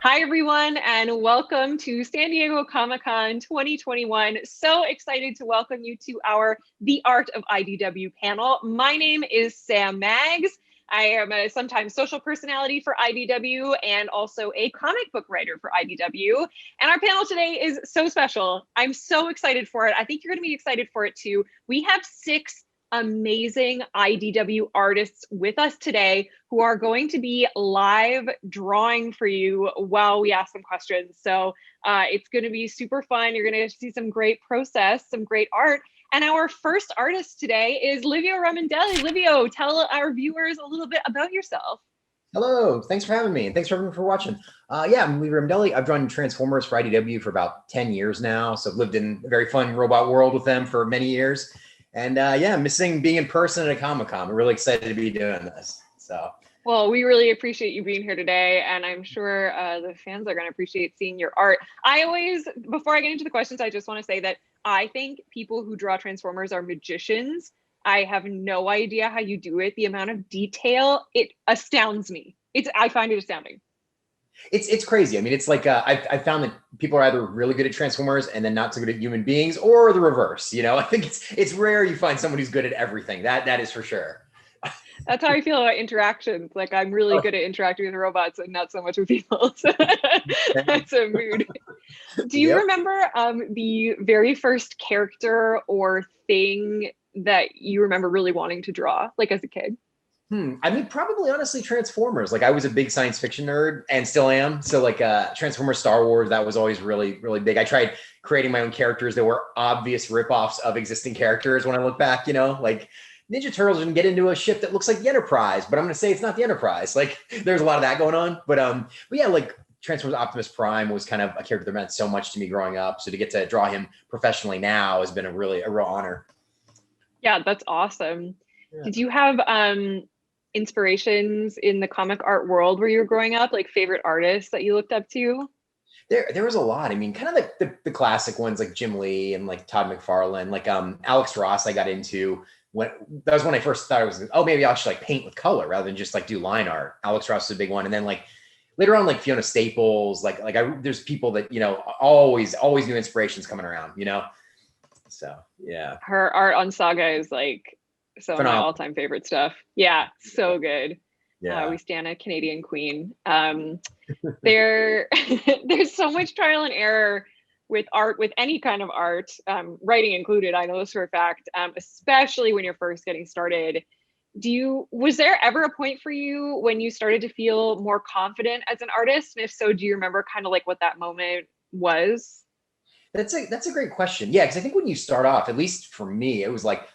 Hi, everyone, and welcome to San Diego Comic-Con 2021. So excited to welcome you to our The Art of IDW panel. My name is Sam Maggs. I am a sometimes social personality for IDW and also a comic book writer for IDW. And our panel today is so special. I'm so excited for it. I think you're going to be excited for it too. We have 6 amazing IDW artists with us today who are going to be live drawing for you while we ask them questions. So it's going to be super fun. You're going to see some great process, some great art. And our first artist today is Livio Ramondelli. Livio, tell our viewers a little bit about yourself. Hello, thanks for having me, and thanks for everyone for watching. Yeah, I'm Livio Ramondelli. I've drawn Transformers for IDW for about 10 years now, so I've lived in a very fun robot world with them for many years. And yeah, I'm missing being in person at a Comic-Con. I'm really excited to be doing this. Well, we really appreciate you being here today, and I'm sure the fans are going to appreciate seeing your art. Before I get into the questions, I just want to say that I think people who draw Transformers are magicians. I have no idea how you do it. The amount of detail, it astounds me. I find it astounding. It's crazy. I mean, it's like I found that people are either really good at Transformers and then not so good at human beings, or the reverse. You know, I think it's rare you find someone who's good at everything. That is for sure. That's how I feel about interactions. Like, I'm really good at interacting with robots and not so much with people. So that's a mood. Do you remember the very first character or thing that you remember really wanting to draw, like as a kid? I mean, probably honestly Transformers. Like, I was a big science fiction nerd and still am. So like Transformers, Star Wars, that was always really, really big. I tried creating my own characters that were obvious ripoffs of existing characters when I look back, you know, like Ninja Turtles didn't get into a ship that looks like the Enterprise, but I'm going to say it's not the Enterprise. Like, there's a lot of that going on. But yeah, like Transformers Optimus Prime was kind of a character that meant so much to me growing up. So to get to draw him professionally now has been a real honor. Yeah, that's awesome. Yeah. Did you have inspirations in the comic art world where you were growing up, like favorite artists that you looked up to? There was a lot. I mean, kind of like the classic ones like Jim Lee and like Todd McFarlane, like Alex Ross I got into. That was when I first thought it was, oh, maybe I'll actually like paint with color rather than just like do line art. Alex Ross is a big one. And then like later on, like Fiona Staples, there's people that, you know, always new inspirations coming around, you know? So, yeah. Her art on Saga is like some of my all-time favorite stuff. Yeah, so good. Yeah. We stand a Canadian queen. There's so much trial and error with art, with any kind of art, writing included. I know this for a fact, especially when you're first getting started. Was there ever a point for you when you started to feel more confident as an artist? And if so, do you remember kind of like what that moment was? That's a great question. Yeah, because I think when you start off, at least for me, it was like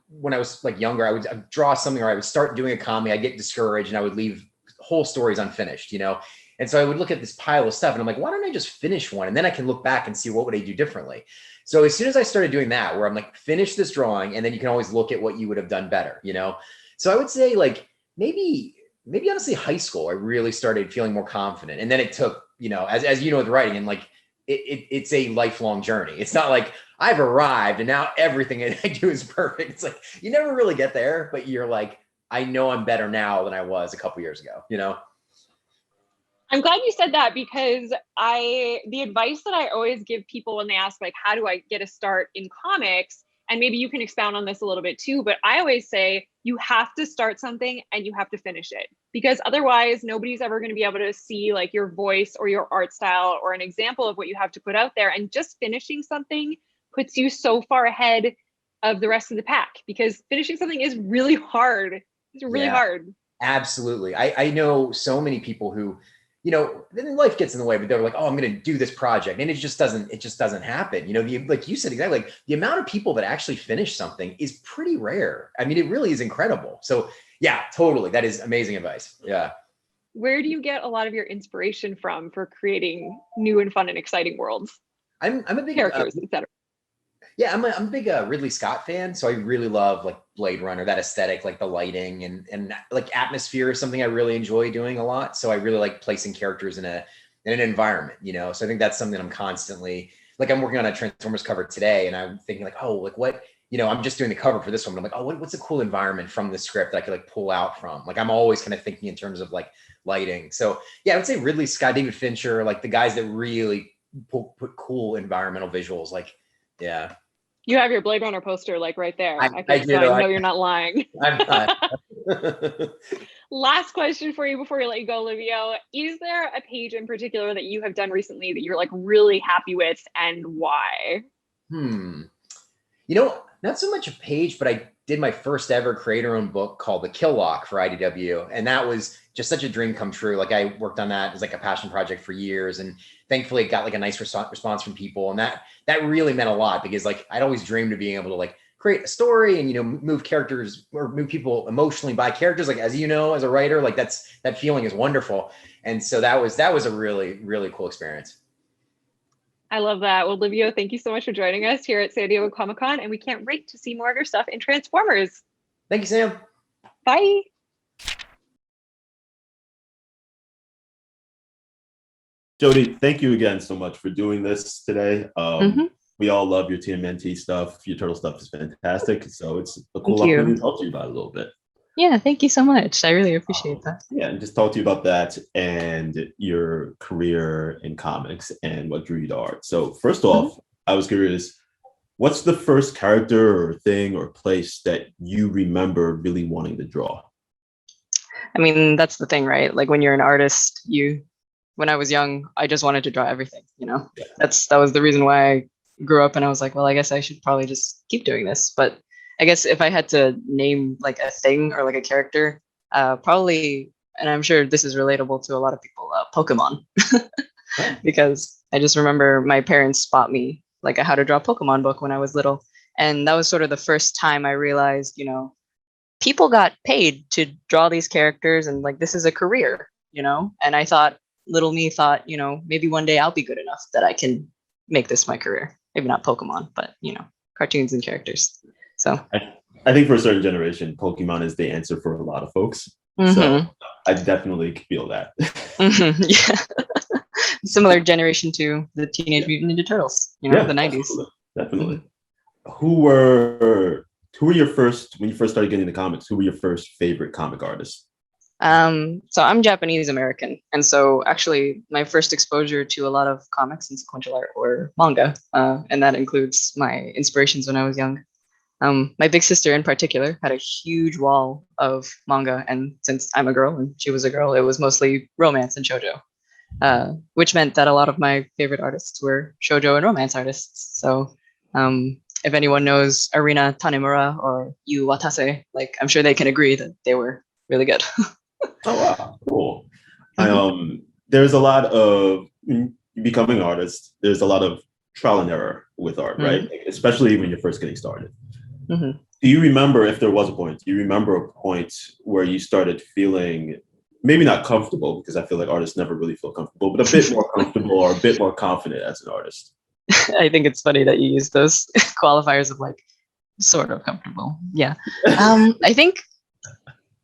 when I was like younger, I'd draw something or I would start doing a comic, I'd get discouraged and I would leave whole stories unfinished, you know? And so I would look at this pile of stuff and I'm like, why don't I just finish one? And then I can look back and see what would I do differently. So as soon as I started doing that, where I'm like, finish this drawing, and then you can always look at what you would have done better, you know? So I would say like, maybe honestly high school, I really started feeling more confident. And then it took, you know, as you know, with writing, and like, it's a lifelong journey. It's not like I've arrived and now everything I do is perfect. It's like, you never really get there, but you're like, I know I'm better now than I was a couple years ago, you know? I'm glad you said that, because the advice that I always give people when they ask, like, how do I get a start in comics? And maybe you can expound on this a little bit too, but I always say you have to start something and you have to finish it, because otherwise nobody's ever going to be able to see like your voice or your art style or an example of what you have to put out there. And just finishing something puts you so far ahead of the rest of the pack, because finishing something is really hard. It's really hard. Absolutely. I know so many people who, you know, then life gets in the way, but they're like, oh, I'm going to do this project. And it just doesn't happen. You know, like you said, exactly, like the amount of people that actually finish something is pretty rare. I mean, it really is incredible. So yeah, totally. That is amazing advice. Yeah. Where do you get a lot of your inspiration from for creating new and fun and exciting worlds? I'm a big characters, etc. Yeah, I'm a big Ridley Scott fan, so I really love like Blade Runner, that aesthetic, like the lighting and like atmosphere is something I really enjoy doing a lot. So I really like placing characters in an environment, you know. So I think that's something I'm constantly like. I'm working on a Transformers cover today, and I'm thinking like, oh, like what I'm just doing the cover for this one, but I'm like, oh, what's a cool environment from the script that I could like pull out from? Like, I'm always kind of thinking in terms of like lighting. So yeah, I would say Ridley Scott, David Fincher, like the guys that really put cool environmental visuals. Like, yeah. You have your Blade Runner poster like right there. I do. So I know you're not lying. I'm not. Last question for you before we let you go, Livio. Is there a page in particular that you have done recently that you're like really happy with, and why? Not so much a page, but I did my first ever creator-owned book called The Kill Lock for IDW. And that was just such a dream come true. Like I worked on that as like a passion project for years. And thankfully it got like a nice response from people. And that really meant a lot because like I'd always dreamed of being able to like create a story and, move characters or move people emotionally by characters. Like, as as a writer, like that feeling is wonderful. And so that was a really, really cool experience. I love that. Well, Livio, thank you so much for joining us here at San Diego Comic-Con, and we can't wait to see more of your stuff in Transformers. Thank you, Sam. Bye. Jodi, thank you again so much for doing this today. We all love your TMNT stuff. Your turtle stuff is fantastic. So it's a cool opportunity to talk to you about it a little bit. Yeah, thank you so much. I really appreciate that. Yeah, and just talk to you about that and your career in comics and what drew you to art. So first off, I was curious, what's the first character or thing or place that you remember really wanting to draw? I mean, that's the thing, right? Like when you're an artist, when I was young, I just wanted to draw everything, Yeah. That was the reason why I grew up, and I was like, well, I guess I should probably just keep doing this. But I guess if I had to name like a thing or like a character, probably, and I'm sure this is relatable to a lot of people, Pokemon. Because I just remember my parents bought me like a how to draw Pokemon book when I was little. And that was sort of the first time I realized, people got paid to draw these characters and like, this is a career, and I thought, little me thought, maybe one day I'll be good enough that I can make this my career. Maybe not Pokemon, but, cartoons and characters. So I think for a certain generation, Pokemon is the answer for a lot of folks. So I definitely feel that. Yeah. Similar generation to the Teenage Mutant Ninja Turtles, the 90s. Definitely. Who were your first, when you first started getting into comics, who were your first favorite comic artists? So I'm Japanese American. And so actually my first exposure to a lot of comics and sequential art were manga. And that includes my inspirations when I was young. My big sister in particular had a huge wall of manga. And since I'm a girl and she was a girl, it was mostly romance and shoujo, which meant that a lot of my favorite artists were shoujo and romance artists. So if anyone knows Arina Tanemura or Yu Watase, like I'm sure they can agree that they were really good. Oh, wow. Cool. There's a lot of becoming an artist. There's a lot of trial and error with art, right? Especially when you're first getting started. Do you remember, if there was a point, do you remember a point where you started feeling maybe not comfortable, because I feel like artists never really feel comfortable, but a bit more comfortable or a bit more confident as an artist? I think it's funny that you use those qualifiers of like sort of comfortable. Yeah. I think,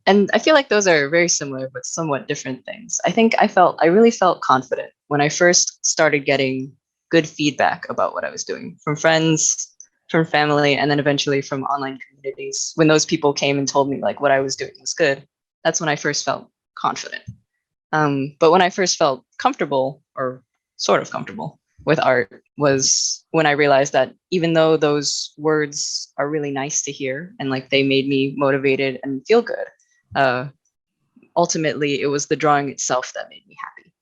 and I feel like those are very similar, but somewhat different things. I think I really felt confident when I first started getting good feedback about what I was doing from friends, from family, and then eventually from online communities. When those people came and told me like what I was doing was good, that's when I first felt confident. But when I first felt comfortable, or sort of comfortable with art, was when I realized that even though those words are really nice to hear and like they made me motivated and feel good, ultimately it was the drawing itself that made me happy.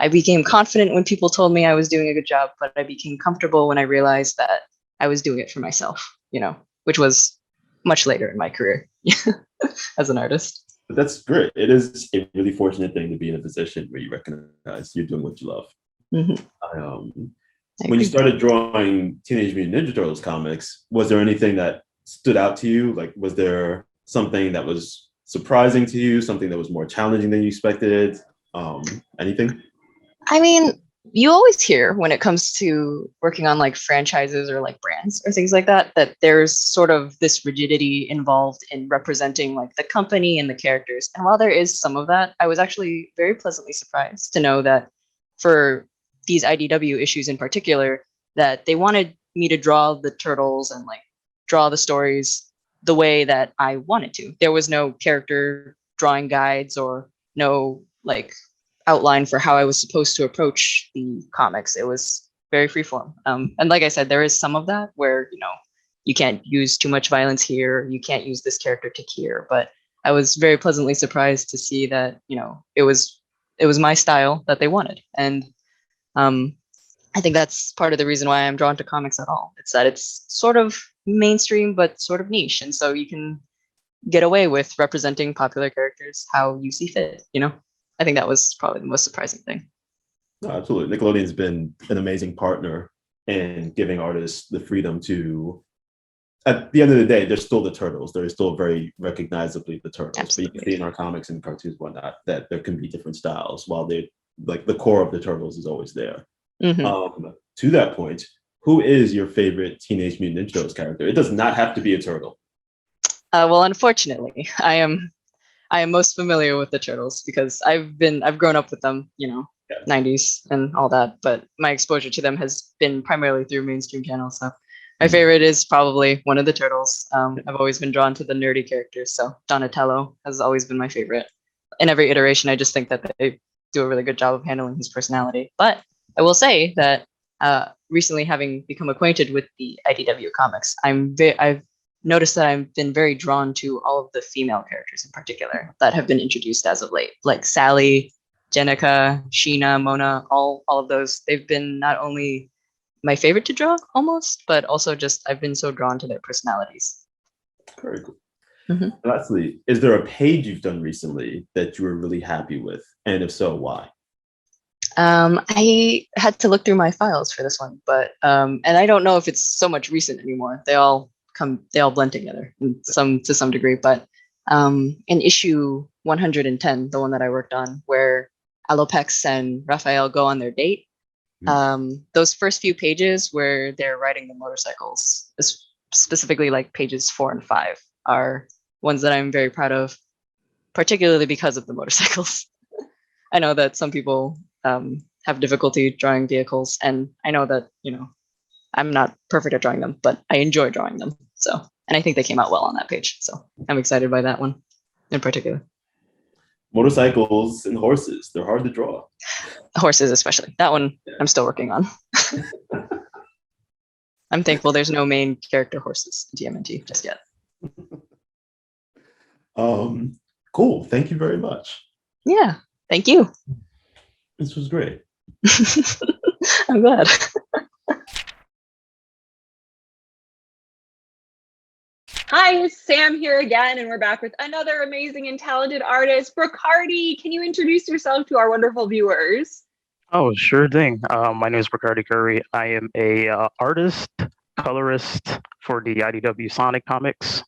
I became confident when people told me I was doing a good job, but I became comfortable when I realized that I was doing it for myself, which was much later in my career as an artist. But that's great. It is a really fortunate thing to be in a position where you recognize you're doing what you love. When you started drawing Teenage Mutant Ninja Turtles comics, was there anything that stood out to you? Like, was there something that was surprising to you, something that was more challenging than you expected? Anything? I mean, you always hear when it comes to working on like franchises or like brands or things like that, that there's sort of this rigidity involved in representing like the company and the characters. And while there is some of that, I was actually very pleasantly surprised to know that for these IDW issues in particular, that they wanted me to draw the turtles and like draw the stories the way that I wanted to. There was no character drawing guides or no like outline for how I was supposed to approach the comics. It was very freeform. And like I said, there is some of that where, you can't use too much violence here. You can't use this character tick here. But I was very pleasantly surprised to see that, it was my style that they wanted. And I think that's part of the reason why I'm drawn to comics at all. It's that it's sort of mainstream, but sort of niche. And so you can get away with representing popular characters how you see fit, I think that was probably the most surprising thing. No, absolutely. Nickelodeon's been an amazing partner in giving artists the freedom to, at the end of the day, they're still the Turtles. They're still very recognizably the Turtles. Absolutely. But you can see in our comics and cartoons and whatnot that there can be different styles, while they like the core of the Turtles is always there. Mm-hmm. To that point, who is your favorite Teenage Mutant Ninja Turtles character? It does not have to be a turtle. Well, unfortunately, I am most familiar with the Turtles because I've grown up with them, 90s and all that. But my exposure to them has been primarily through mainstream channels. So my favorite is probably one of the Turtles. I've always been drawn to the nerdy characters. So Donatello has always been my favorite. In every iteration, I just think that they do a really good job of handling his personality. But I will say that recently, having become acquainted with the IDW comics, I've noticed that I've been very drawn to all of the female characters in particular that have been introduced as of late, like Sally, Jenica, Sheena, Mona, all of those. They've been not only my favorite to draw almost, but also just I've been so drawn to their personalities. Very cool. Mm-hmm. Lastly, is there a page you've done recently that you were really happy with? And if so, why? I had to look through my files for this one, but and I don't know if it's so much recent anymore. They all blend together to some degree. But in issue 110, the one that I worked on, where Alopex and Raphael go on their date, those first few pages where they're riding the motorcycles, specifically like pages 4 and 5, are ones that I'm very proud of, particularly because of the motorcycles. I know that some people have difficulty drawing vehicles, and I know that I'm not perfect at drawing them, but I enjoy drawing them. So, and I think they came out well on that page. So I'm excited by that one in particular. Motorcycles and horses, they're hard to draw. Horses especially. That one I'm still working on. I'm thankful there's no main character horses in TMNT just yet. Cool. Thank you very much. Yeah, thank you. This was great. I'm glad. Hi, it's Sam here again, and we're back with another amazing and talented artist, Brook Hardy. Can you introduce yourself to our wonderful viewers? Oh, sure thing. My name is Bracardi Curry. I am a artist, colorist for the IDW Sonic comics.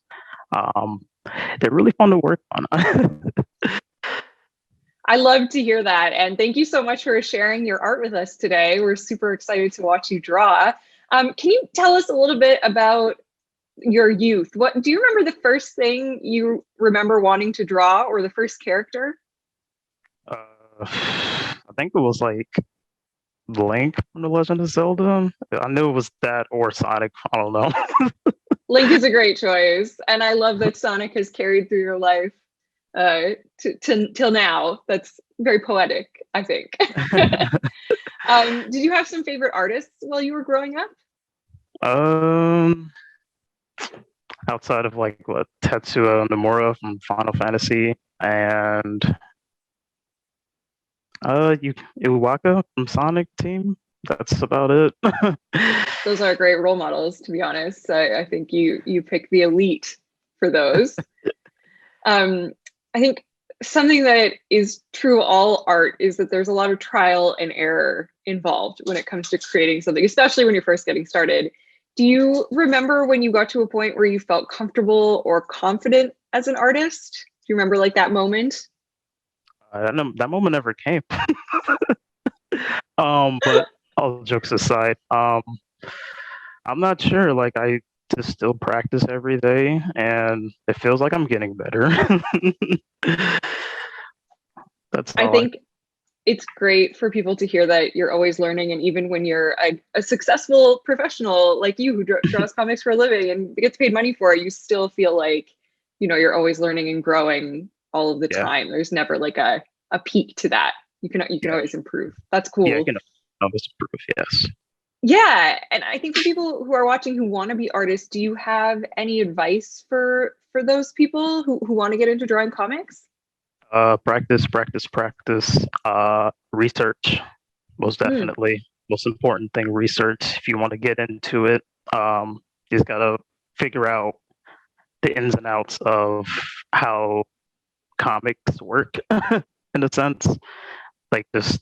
They're really fun to work on. I love to hear that, and thank you so much for sharing your art with us today. We're super excited to watch you draw. Can you tell us a little bit about your youth? What do you remember the first thing you remember wanting to draw, or the first character? I think it was like Link from The Legend of Zelda. I knew it was that or Sonic. I don't know. Link is a great choice, and I love that Sonic has carried through your life till now. That's very poetic, I think. Did you have some favorite artists while you were growing up? Outside of like Tetsuya Nomura from Final Fantasy and Iwaka from Sonic Team. That's about it. Those are great role models, to be honest. I think you pick the elite for those. I think something that is true of all art is that there's a lot of trial and error involved when it comes to creating something, especially when you're first getting started. Do you remember when you got to a point where you felt comfortable or confident as an artist? Do you remember like that moment? That moment never came. But all jokes aside, I'm not sure. Like I just still practice every day, and it feels like I'm getting better. That's I think it's great for people to hear that you're always learning. And even when you're a successful professional like you who draws comics for a living and gets paid money for it, you still feel like, you know, you're always learning and growing all of the time. There's never like a peak to that. You can always improve. That's cool. Yeah, you can always improve, yes. Yeah. And I think for people who are watching who want to be artists, do you have any advice for those people who want to get into drawing comics? Practice. Research, most definitely. Most important thing, research. If you want to get into it, you just gotta figure out the ins and outs of how comics work in a sense. Like this,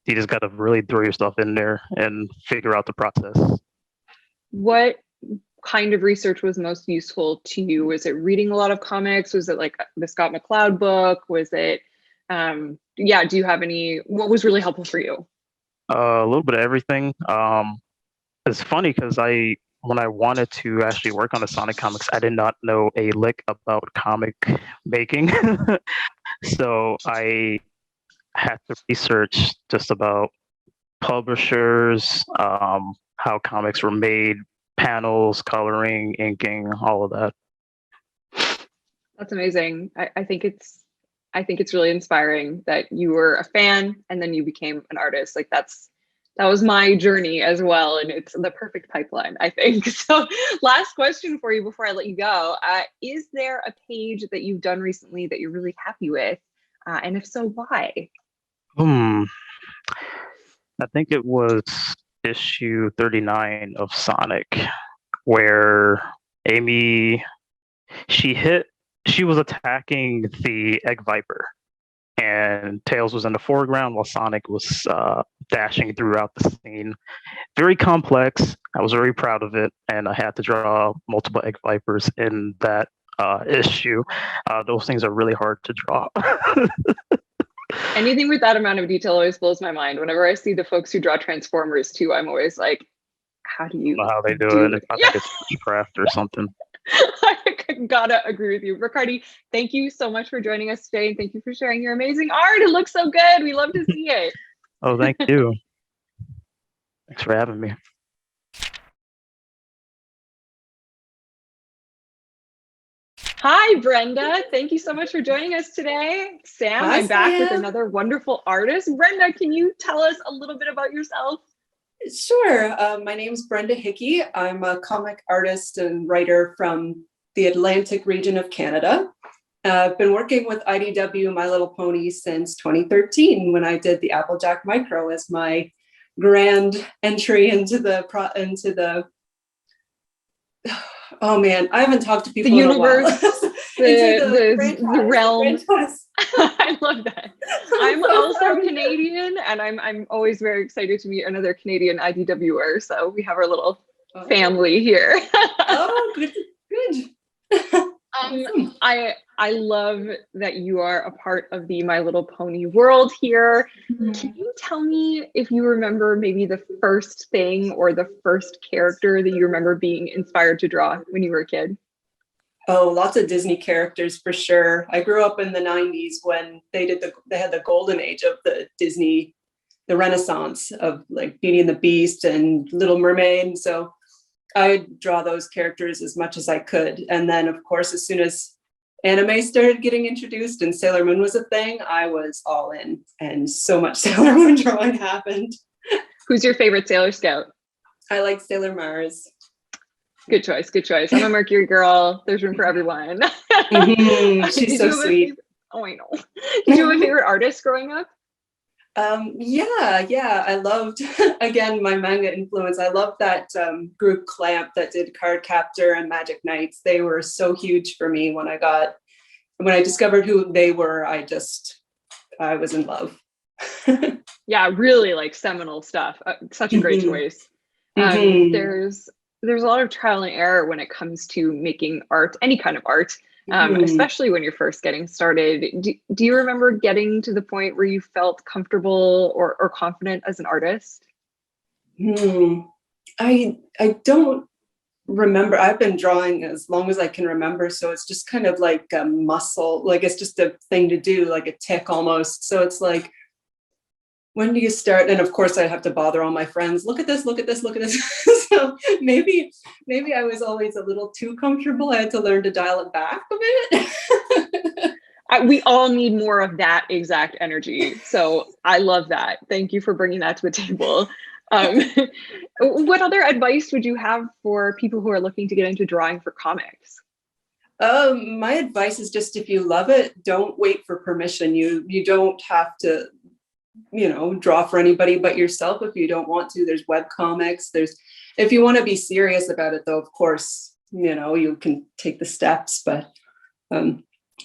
you just gotta really throw yourself in there and figure out the process. What kind of research was most useful to you? Was it reading a lot of comics? Was it like the Scott McCloud book? Was it, do you have what was really helpful for you? A little bit of everything. It's funny because when I wanted to actually work on the Sonic comics, I did not know a lick about comic making. So I had to research just about publishers, how comics were made, panels, coloring, inking, all of that. That's amazing. I think it's really inspiring that you were a fan and then you became an artist. Like that was my journey as well, and it's the perfect pipeline, I think. So last question for you before I let you go. Is there a page that you've done recently that you're really happy with? And if so, why? I think it was issue 39 of Sonic, where Amy, she was attacking the Egg Viper, and Tails was in the foreground while Sonic was dashing throughout the scene. Very complex. I was very proud of it, and I had to draw multiple Egg Vipers in that issue. Those things are really hard to draw. Anything with that amount of detail always blows my mind. Whenever I see the folks who draw Transformers too, I'm always like, how do you I don't know how they do it? I think it's craft or something. I gotta agree with you. Bracardi, thank you so much for joining us today, and thank you for sharing your amazing art. It looks so good. We love to see it. Oh, thank you. Thanks for having me. Hi, Brenda. Thank you so much for joining us today. Sam, Hi, I'm back Sam. with another wonderful artist. Brenda, can you tell us a little bit about yourself? Sure. My name is Brenda Hickey. I'm a comic artist and writer from the Atlantic region of Canada. I've been working with IDW My Little Pony since 2013 when I did the Applejack Micro as my grand entry into the oh man, I haven't talked to people The in universe, a while. the realm. franchise. I love that. I'm also Canadian, and I'm always very excited to meet another Canadian IDWer. So we have our little family here. Oh, good. I love that you are a part of the My Little Pony world here. Can you tell me if you remember maybe the first thing or the first character that you remember being inspired to draw when you were a kid? Oh, lots of Disney characters for sure. I grew up in the 90s when they had the golden age of the Disney, the Renaissance of like Beauty and the Beast and Little Mermaid. And so I would draw those characters as much as I could. And then of course, as soon as anime started getting introduced and Sailor Moon was a thing, I was all in, and so much Sailor Moon drawing happened. Who's your favorite Sailor Scout? I like Sailor Mars. Good choice. Good choice. I'm a Mercury girl. There's room for everyone. She's so sweet. Oh, I know. Did you have a favorite artist growing up? Yeah. I loved, again, my manga influence. I loved that group Clamp that did Card Captor and Magic Knights. They were so huge for me when I discovered who they were. I was in love. Yeah, really like seminal stuff. Such a great choice. There's a lot of trial and error when it comes to making art, any kind of art, especially when you're first getting started. Do you remember getting to the point where you felt comfortable or confident as an artist? I don't remember. I've been drawing as long as I can remember, so it's just kind of like a muscle, like it's just a thing to do, like a tick almost. So it's like when do you start? And of course I have to bother all my friends. Look at this, look at this, look at this. So maybe I was always a little too comfortable. I had to learn to dial it back a bit. We all need more of that exact energy. So I love that. Thank you for bringing that to the table. What other advice would you have for people who are looking to get into drawing for comics? My advice is just, if you love it, don't wait for permission. You don't have to, draw for anybody but yourself if you don't want to. There's web comics. If you want to be serious about it, though, of course, you can take the steps, but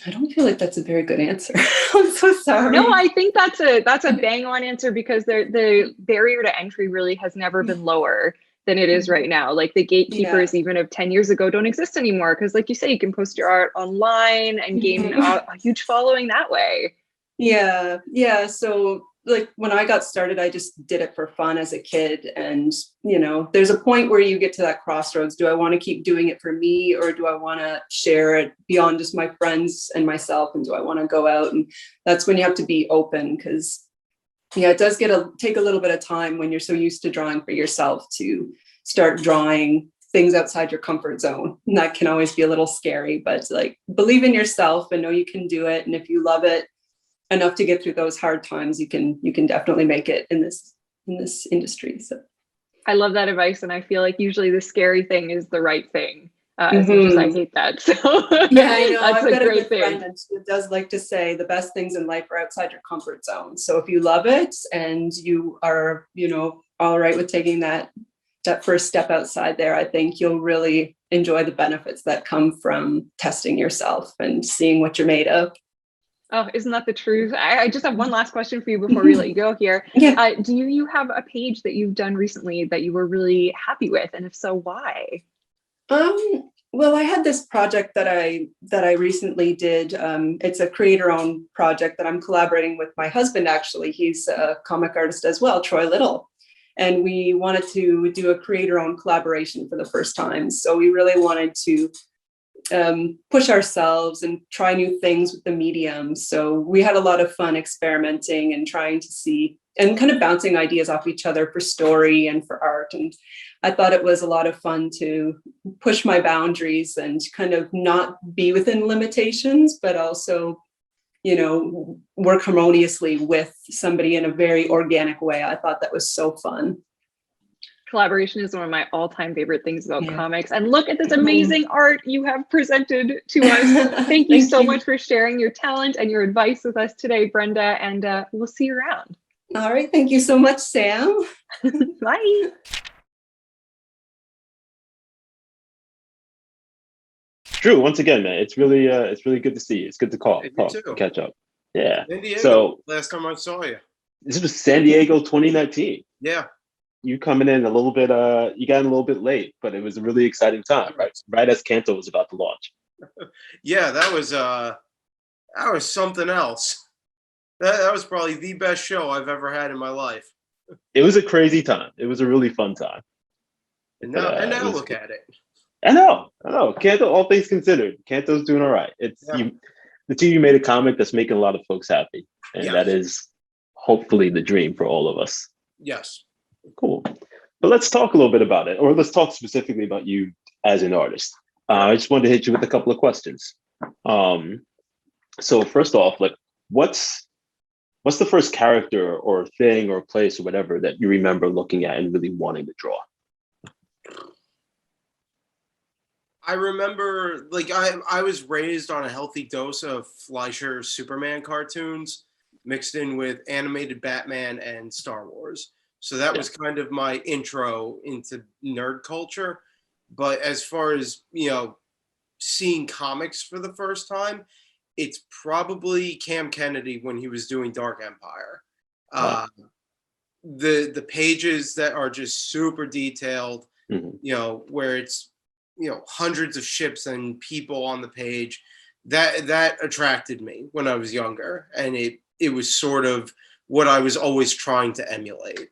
I don't feel like that's a very good answer. I'm so sorry. No, I think that's a bang on answer, because the barrier to entry really has never been lower than it is right now. Like the gatekeepers, even of 10 years ago, don't exist anymore. Because like you say, you can post your art online and gain a huge following that way. Yeah. So like when I got started, I just did it for fun as a kid. And, there's a point where you get to that crossroads. Do I want to keep doing it for me, or do I want to share it beyond just my friends and myself? And do I want to go out? And that's when you have to be open, because it does take a little bit of time when you're so used to drawing for yourself to start drawing things outside your comfort zone. And that can always be a little scary, but like, believe in yourself and know you can do it. And if you love it enough to get through those hard times, you can definitely make it in this industry. So I love that advice, and I feel like usually the scary thing is the right thing. As much as I hate that. So yeah, I know. That's I've got a a great good thing. friend, and she does like to say the best things in life are outside your comfort zone. So if you love it and you are, all right with taking that first step outside there, I think you'll really enjoy the benefits that come from testing yourself and seeing what you're made of. Oh, isn't that the truth? I just have one last question for you before we let you go here. Yeah. Do you have a page that you've done recently that you were really happy with? And if so, why? Well, I had this project that I recently did. It's a creator-owned project that I'm collaborating with my husband, actually. He's a comic artist as well, Troy Little. And we wanted to do a creator-owned collaboration for the first time. So we really wanted to push ourselves and try new things with the medium. So we had a lot of fun experimenting and trying to see and kind of bouncing ideas off each other for story and for art. And I thought it was a lot of fun to push my boundaries and kind of not be within limitations, but also, work harmoniously with somebody in a very organic way. I thought that was so fun. Collaboration is one of my all-time favorite things about comics. And look at this amazing art you have presented to us. Thank you so much for sharing your talent and your advice with us today, Brenda, and we'll see you around. All right. Thank you so much, Sam. Bye. Drew, once again, man, it's really good to see you. It's good to talk, catch up. Yeah. San Diego, so last time I saw you. This was San Diego 2019. Yeah. You coming in a little bit, you got in a little bit late, but it was a really exciting time, right? Right as Canto was about to launch. Yeah, that was something else. That was probably the best show I've ever had in my life. It was a crazy time. It was a really fun time. And now look at it. I know. Canto, all things considered, Canto's doing all right. The two you made a comic that's making a lot of folks happy, and that is hopefully the dream for all of us. Yes. Cool. But let's talk a little bit about it, or let's talk specifically about you as an artist. I just wanted to hit you with a couple of questions. So first off, like, what's the first character or thing or place or whatever that you remember looking at and really wanting to draw? I remember, like, I was raised on a healthy dose of Fleischer Superman cartoons mixed in with animated Batman and Star Wars. So that was kind of my intro into nerd culture. But as far as, seeing comics for the first time, it's probably Cam Kennedy when he was doing Dark Empire. The pages that are just super detailed, where it's, hundreds of ships and people on the page, that attracted me when I was younger. And it was sort of what I was always trying to emulate.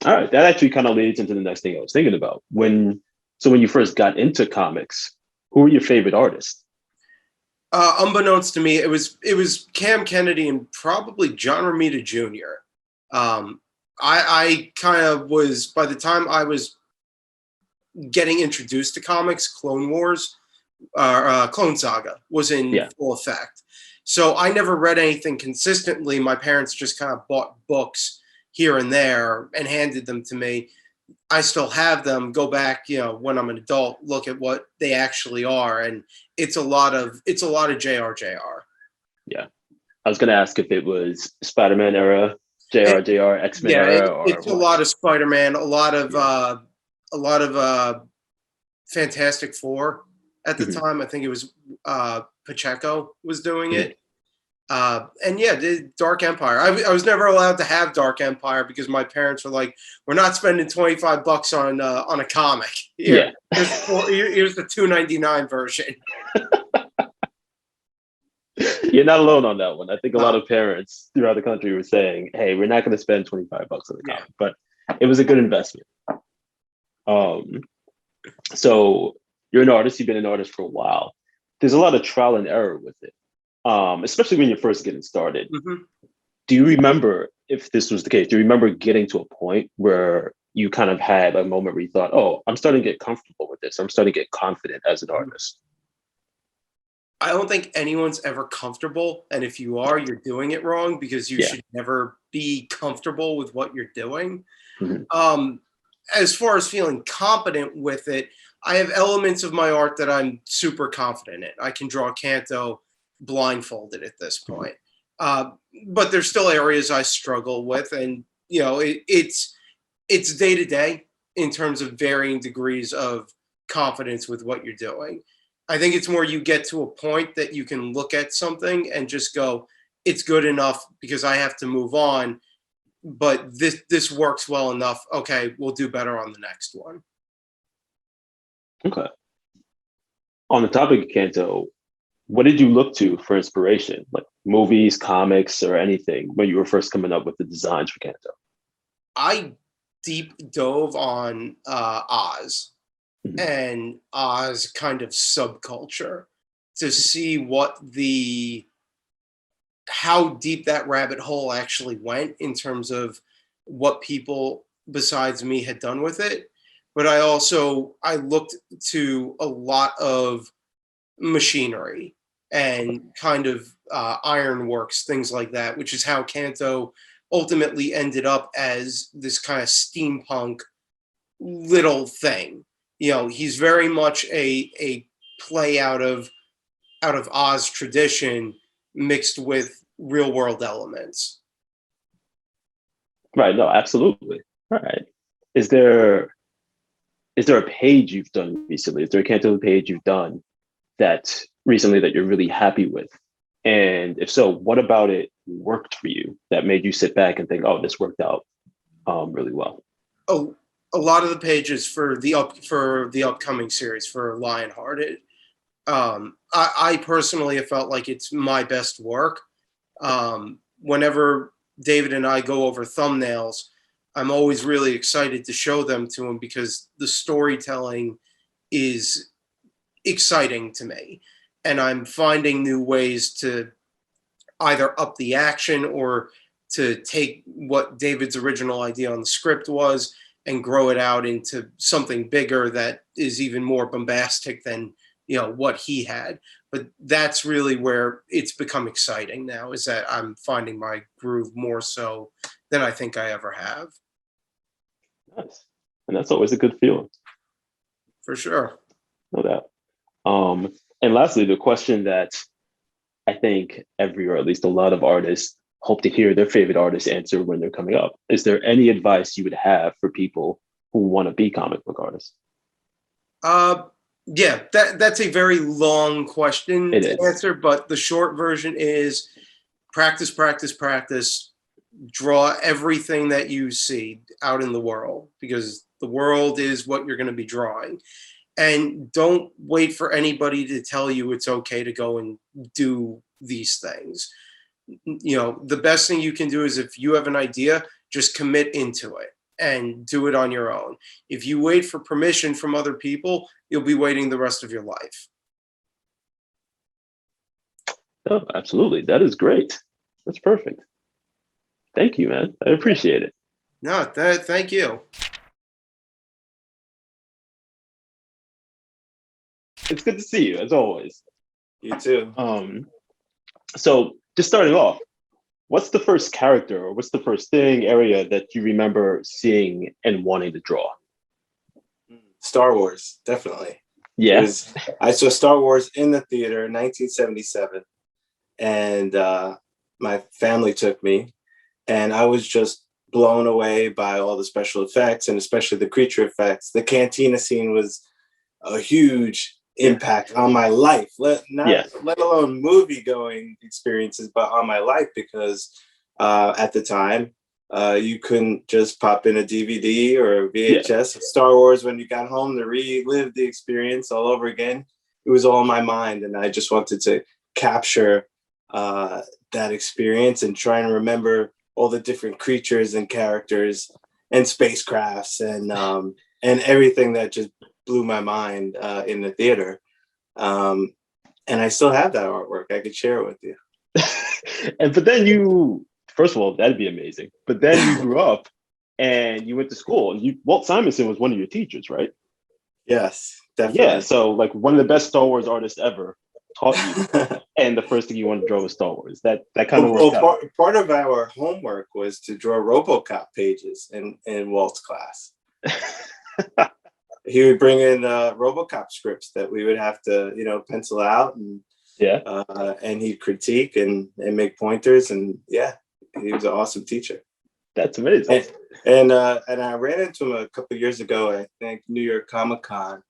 All right, that actually kind of leads into the next thing I was thinking about. When you first got into comics, who were your favorite artists? Unbeknownst to me, it was Cam Kennedy and probably John Romita Jr. I kind of was, by the time I was getting introduced to comics, Clone Wars, Clone Saga was in full effect. So I never read anything consistently. My parents just kind of bought books here and there and handed them to me. I still have them. Go back, when I'm an adult, look at what they actually are, and it's a lot of JRJR. Yeah, I was gonna ask if it was Spider-Man era, JRJR, X-Men era, or it's a lot of Spider-Man, a lot of Fantastic Four at the time. I think it was Pacheco was doing it. And the Dark Empire. I was never allowed to have Dark Empire because my parents were like, "We're not spending $25 on a comic. Here, here's the $2.99 version." You're not alone on that one. I think a lot of parents throughout the country were saying, "Hey, we're not going to spend $25 on the comic," but it was a good investment. So you're an artist. You've been an artist for a while. There's a lot of trial and error with it. Especially when you're first getting started. Do you remember, if this was the case, do you remember getting to a point where you kind of had a moment where you thought, oh, I'm starting to get comfortable with this. I'm starting to get confident as an artist? I don't think anyone's ever comfortable. And if you are, you're doing it wrong, because you should never be comfortable with what you're doing. As far as feeling competent with it, I have elements of my art that I'm super confident in. I can draw Canto blindfolded at this point. But there's still areas I struggle with, and it's day to day in terms of varying degrees of confidence with what you're doing. I think it's more you get to a point that you can look at something and just go, it's good enough because I have to move on, but this works well enough. Okay, we'll do better on the next one. Okay. On the topic of Canto, what did you look to for inspiration, like movies, comics, or anything when you were first coming up with the designs for Canto? I deep dove on Oz and Oz kind of subculture to see how deep that rabbit hole actually went in terms of what people besides me had done with it. But I looked to a lot of machinery and kind of ironworks, things like that, which is how Canto ultimately ended up as this kind of steampunk little thing. He's very much a play out of Oz tradition mixed with real world elements. Right. No, absolutely. All right. Is there a page you've done recently? Is there a Canto page you've done that recently that you're really happy with? And if so, what about it worked for you that made you sit back and think, oh, this worked out really well? Oh, a lot of the pages for the upcoming series for Lionhearted, I personally have felt like it's my best work. Whenever David and I go over thumbnails, I'm always really excited to show them to him because the storytelling is exciting to me. And I'm finding new ways to either up the action or to take what David's original idea on the script was and grow it out into something bigger that is even more bombastic than what he had. But that's really where it's become exciting now, is that I'm finding my groove more so than I think I ever have. Nice. And that's always a good feeling. For sure. No doubt. And lastly, the question that I think or at least a lot of artists hope to hear their favorite artists answer when they're coming up. Is there any advice you would have for people who want to be comic book artists? Yeah, that's a very long question to answer, but the short version is practice, practice, practice. Draw everything that you see out in the world, because the world is what you're going to be drawing. And don't wait for anybody to tell you it's okay to go and do these things. The best thing you can do is, if you have an idea, just commit into it and do it on your own. If you wait for permission from other people, you'll be waiting the rest of your life. Oh, absolutely. That is great. That's perfect. Thank you, man. I appreciate it. No, thank you. It's good to see you, as always. You too. So just starting off, what's the first character or what's the first area that you remember seeing and wanting to draw? Star Wars, definitely. Yeah. I saw Star Wars in the theater in 1977, and my family took me, and I was just blown away by all the special effects and especially the creature effects. The cantina scene was a huge impact on my life, let alone movie going experiences, but on my life, because at the time you couldn't just pop in a DVD or a VHS of Star Wars when you got home to relive the experience all over again. It was all in my mind, and I just wanted to capture that experience and try and remember all the different creatures and characters and spacecrafts and everything that just blew my mind in the theater. And I still have that artwork. I could share it with you. But then first of all, that'd be amazing. But then you grew up and you went to school, and Walt Simonson was one of your teachers, right? Yes, definitely. Yeah, so like one of the best Star Wars artists ever taught you, and the first thing you wanted to draw was Star Wars. That kind of worked out. Part of our homework was to draw RoboCop pages in Walt's class. He would bring in RoboCop scripts that we would have to, pencil out, and and he'd critique and make pointers, and he was an awesome teacher. That's amazing. And I ran into him a couple of years ago, I think, New York Comic-Con,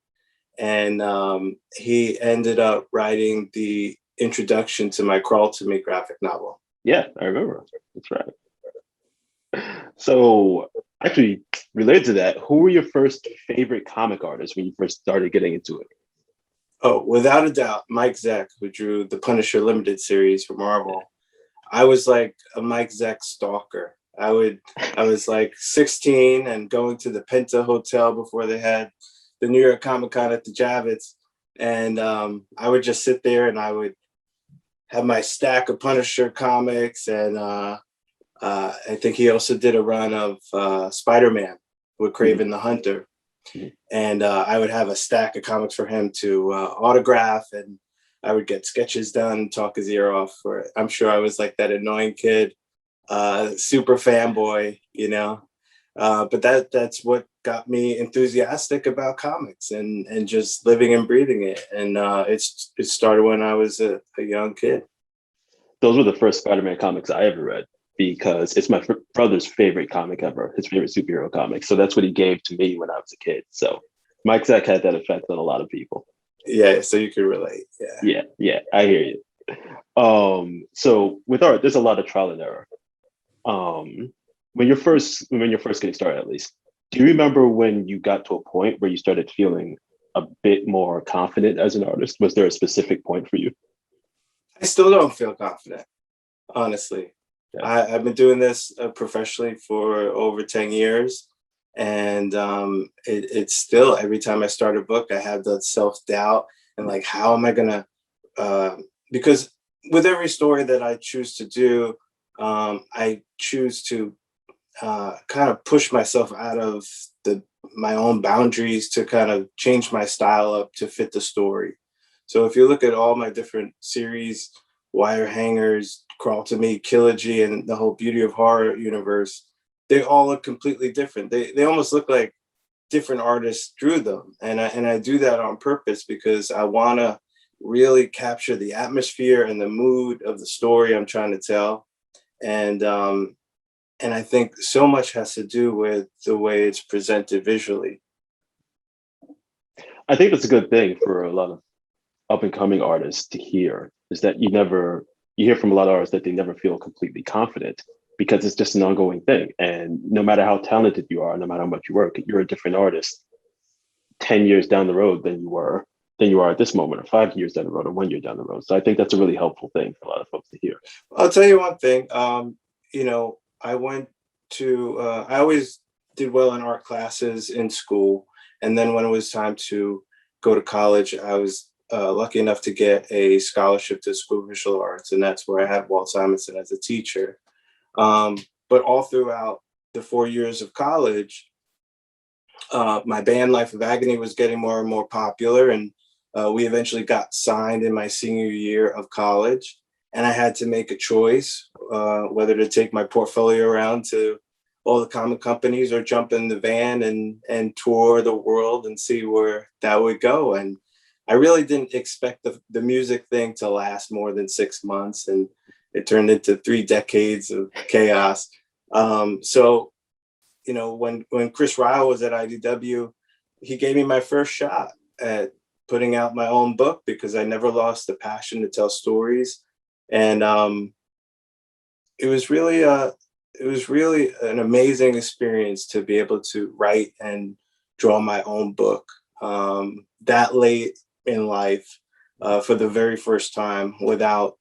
and he ended up writing the introduction to my Crawl to Me graphic novel. Yeah, I remember. That's right. So actually, related to that, who were your first favorite comic artists when you first started getting into it? Oh, without a doubt, Mike Zeck, who drew the Punisher Limited series for Marvel. I was like a Mike Zeck stalker. I was like 16 and going to the Penta Hotel before they had the New York Comic-Con at the Javits. And I would just sit there and I would have my stack of Punisher comics. And I think he also did a run of Spider-Man with Kraven the Hunter. And I would have a stack of comics for him to autograph, and I would get sketches done, talk his ear off for it. I'm sure I was like that annoying kid, super fanboy, but that's what got me enthusiastic about comics and just living and breathing it. And it started when I was a young kid. Those were the first Spider-Man comics I ever read, because it's my brother's favorite comic ever, his favorite superhero comic. So that's what he gave to me when I was a kid. So Mike Zeck had that effect on a lot of people. Yeah, so you can relate. Yeah, I hear you. So with art, there's a lot of trial and error. When you're first getting started, at least, do you remember when you got to a point where you started feeling a bit more confident as an artist? Was there a specific point for you? I still don't feel confident, honestly. Yeah. I've been doing this professionally for over 10 years. And it's still, every time I start a book, I have that self-doubt and like, how am I going to, because with every story that I choose to do, I choose to kind of push myself out of my own boundaries to kind of change my style up to fit the story. So if you look at all my different series, Wire Hangers, Crawl to Me, Killogy, and the whole Beauty of Horror universe, they all look completely different. They almost look like different artists drew them. And I do that on purpose because I want to really capture the atmosphere and the mood of the story I'm trying to tell. And I think so much has to do with the way it's presented visually. I think that's a good thing for a lot of up and coming artists to hear, is that you hear from a lot of artists that they never feel completely confident, because it's just an ongoing thing. And no matter how talented you are, no matter how much you work, you're a different artist 10 years down the road than you are at this moment, or 5 years down the road, or 1 year down the road. So I think that's a really helpful thing for a lot of folks to hear. I'll tell you one thing. I went to, I always did well in art classes in school. And then when it was time to go to college, I was lucky enough to get a scholarship to School of Visual Arts, and that's where I had Walt Simonson as a teacher. But all throughout the 4 years of college, my band Life of Agony was getting more and more popular, and we eventually got signed in my senior year of college. And I had to make a choice whether to take my portfolio around to all the comic companies or jump in the van and tour the world and see where that would go. And I really didn't expect the music thing to last more than 6 months, and it turned into 3 decades of chaos. So, you know, when Chris Ryle was at IDW, he gave me my first shot at putting out my own book because I never lost the passion to tell stories. And it was really an amazing experience to be able to write and draw my own book that late in life for the very first time without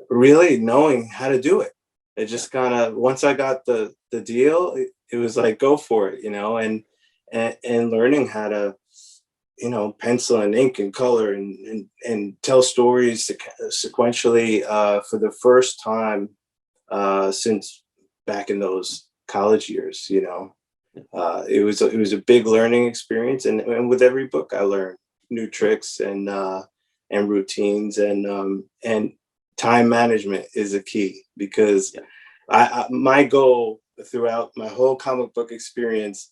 really knowing how to do it. It just kind of, once I got the deal, it was like, go for it, you know, and learning how to, you know, pencil and ink and color and tell stories sequentially for the first time since back in those college years, you know. It was a big learning experience, and with every book I learned new tricks and routines, and time management is a key, because my goal throughout my whole comic book experience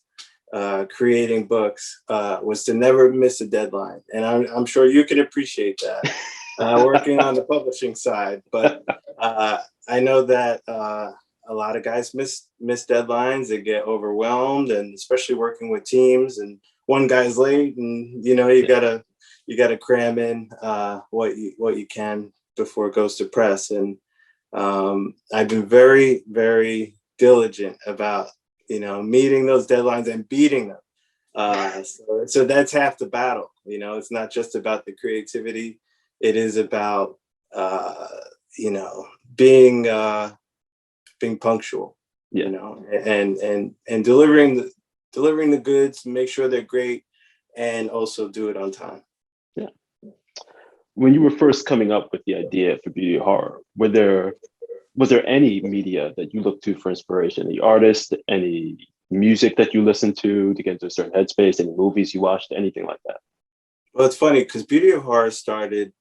creating books was to never miss a deadline, and I'm sure you can appreciate that working on the publishing side. But I know that a lot of guys miss deadlines. They get overwhelmed, and especially working with teams, and one guy's late, and you know, you gotta cram in what you can before it goes to press. And I've been very, very diligent about, you know, meeting those deadlines and beating them. So that's half the battle. You know, it's not just about the creativity. It is about, you know, being punctual, you know, and delivering the goods, make sure they're great, and also do it on time. Yeah. When you were first coming up with the idea for Beauty of Horror, was there any media that you looked to for inspiration? Any artist, any music that you listened to get into a certain headspace, any movies you watched, anything like that? Well, it's funny because Beauty of Horror started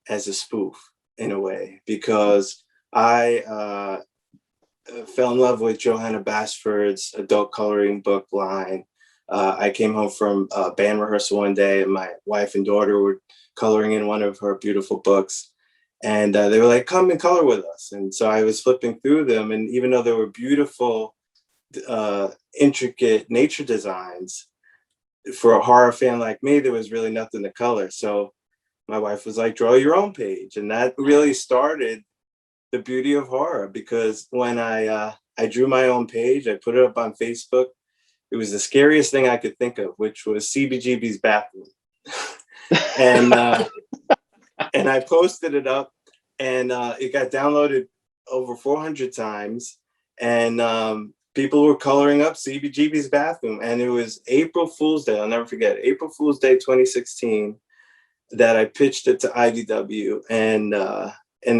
as a spoof in a way, because I fell in love with Johanna Basford's adult coloring book line. I came home from band rehearsal one day, and my wife and daughter were coloring in one of her beautiful books. And they were like, come and color with us. And so I was flipping through them. And even though there were beautiful, intricate nature designs, for a horror fan like me, there was really nothing to color. So my wife was like, draw your own page. And that really started the Beauty of Horror, because when I drew my own page, I put it up on Facebook. It was the scariest thing I could think of, which was CBGB's bathroom. And I posted it up, and it got downloaded over 400 times, and people were coloring up CBGB's bathroom. And it was April Fool's Day, I'll never forget, April Fool's Day 2016, that I pitched it to IDW, and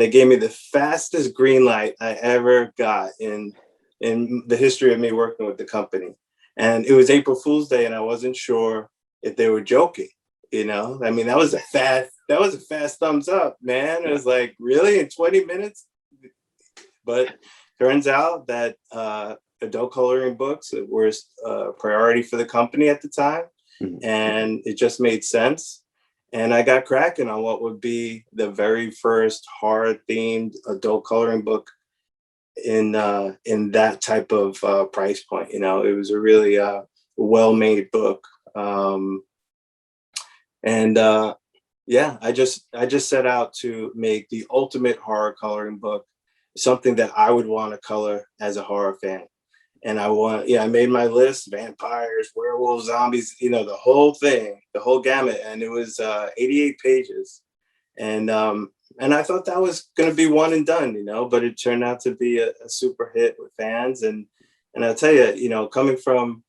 they gave me the fastest green light I ever got in the history of me working with the company. And it was April Fool's Day, and I wasn't sure if they were joking. You know, I mean, that was a fast thumbs up, man. It was like, really, in 20 minutes? But turns out that adult coloring books were a priority for the company at the time, and it just made sense. And I got cracking on what would be the very first horror-themed adult coloring book in that type of price point. You know, it was a really well-made book. I just set out to make the ultimate horror coloring book, something that I would want to color as a horror fan. And I made my list: vampires, werewolves, zombies, you know, the whole thing, the whole gamut. And it was 88 pages. And I thought that was going to be one and done, you know, but it turned out to be a super hit with fans. And I'll tell you, you know, coming from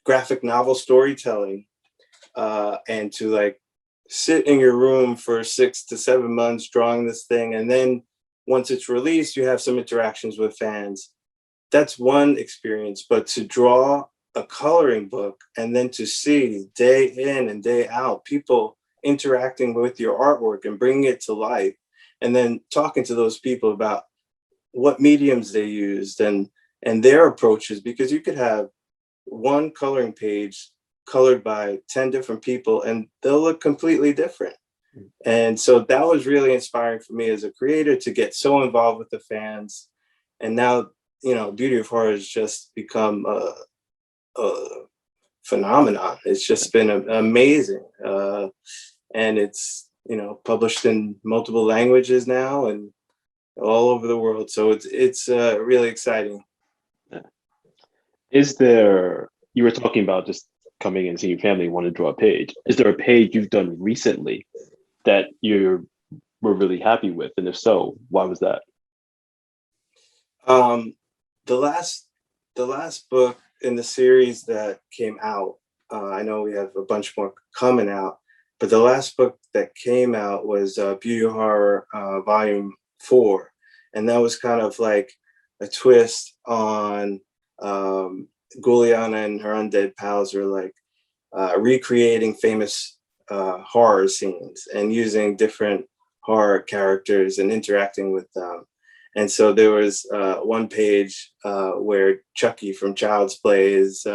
graphic novel storytelling, and to like sit in your room for 6 to 7 months drawing this thing, and then once it's released, you have some interactions with fans. That's one experience. But to draw a coloring book and then to see day in and day out people interacting with your artwork and bringing it to life, and then talking to those people about what mediums they used and their approaches, because you could have one coloring page colored by 10 different people and they'll look completely different. And so that was really inspiring for me as a creator to get so involved with the fans. And now, you know, Beauty of Horror has just become a phenomenon. It's just been amazing. And it's, you know, published in multiple languages now and all over the world. So it's really exciting. Is there, you were talking about just coming and seeing your family want to draw a page. Is there a page you've done recently that you were really happy with? And if so, why was that? The last book in the series that came out, I know we have a bunch more coming out, but the last book that came out was Beauty of Horror Volume 4. And that was kind of like a twist on Guliana and her undead pals were like recreating famous horror scenes and using different horror characters and interacting with them. And so there was one page where Chucky from Child's Play is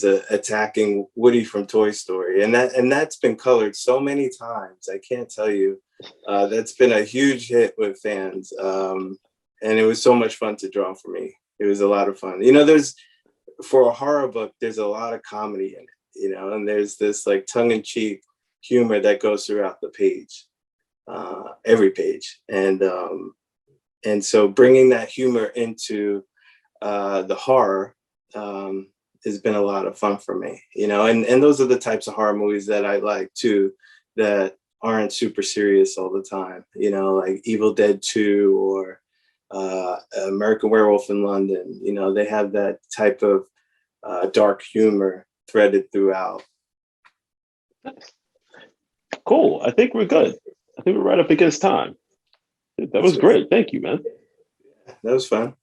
attacking Woody from Toy Story, and that's been colored so many times. I can't tell you. That's been a huge hit with fans, and it was so much fun to draw for me. It was a lot of fun. You know, for a horror book, there's a lot of comedy in it. You know, and there's this like tongue-in-cheek humor that goes throughout the page, every page, and so bringing that humor into the horror has been a lot of fun for me, you know, and those are the types of horror movies that I like too, that aren't super serious all the time, you know, like Evil Dead 2 or American Werewolf in London. You know, they have that type of dark humor threaded throughout. Cool. I think we're good. I think we're right up against time. That was great. Thank you, man. That was fun.